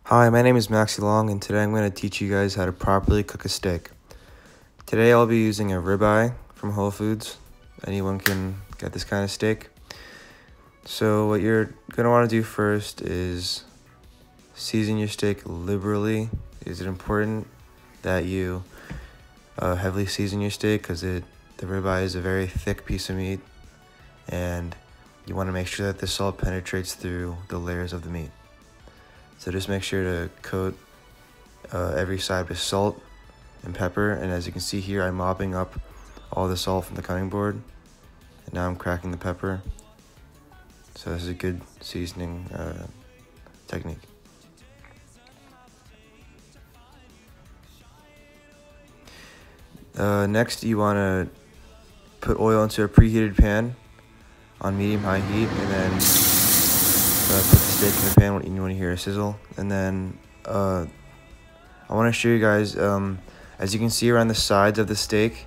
Hi, my name is Maxie Long, and today I'm going to teach you guys how to properly cook a steak. Today I'll be using a ribeye from Whole Foods. Anyone can get this kind of steak. So what you're going to want to do first is season your steak liberally. Is it important that you heavily season your steak because the ribeye is a very thick piece of meat, and you want to make sure that the salt penetrates through the layers of the meat. So just make sure to coat every side with salt and pepper, and as you can see here, I'm mopping up all the salt from the cutting board, and now I'm cracking the pepper. So this is a good seasoning technique. Next, you want to put oil into a preheated pan on medium-high heat, and then put the steak in the pan when you want to hear a sizzle. And then I want to show you guys, as you can see around the sides of the steak,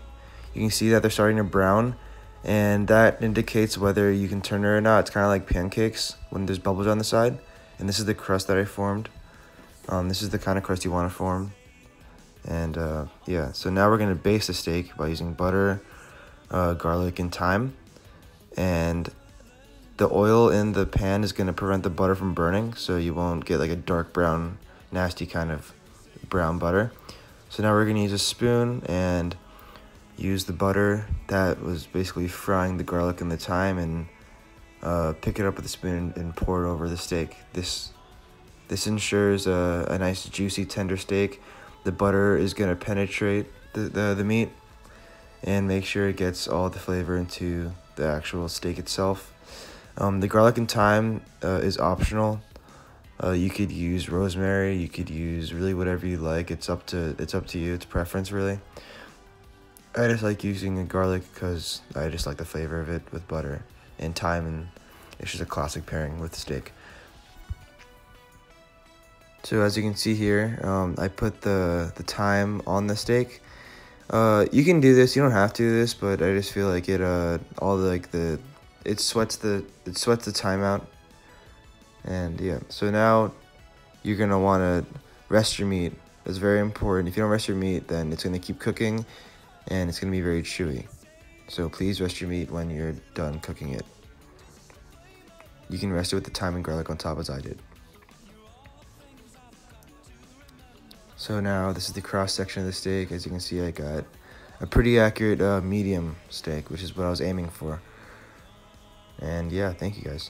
you can see that they're starting to brown, and that indicates whether you can turn it or not. It's kind of like pancakes when there's bubbles on the side, and this is the crust that I formed. This is the kind of crust you want to form. And yeah, so now we're going to baste the steak by using butter, garlic, and thyme. And the oil in the pan is going to prevent the butter from burning, so you won't get like a dark brown, nasty kind of brown butter. So now we're going to use a spoon and use the butter that was basically frying the garlic and the thyme, and pick it up with a spoon and pour it over the steak. This ensures a nice juicy tender steak. The butter is going to penetrate the meat and make sure it gets all the flavor into the actual steak itself. The garlic and thyme is optional. You could use rosemary, you could use really whatever you like. It's up to you, it's preference really. I just like using the garlic because I just like the flavor of it with butter and thyme, and it's just a classic pairing with steak. So as you can see here, I put the thyme on the steak. You can do this, you don't have to do this, but I just feel like it it sweats the thyme out. And yeah, so now you're gonna want to rest your meat. That's very important. If you don't rest your meat, then it's gonna keep cooking and it's gonna be very chewy. So please rest your meat when you're done cooking it. You can rest it with the thyme and garlic on top, as I did. So now this is the cross section of the steak. As you can see, I got a pretty accurate medium steak, which is what I was aiming for. And yeah, thank you guys.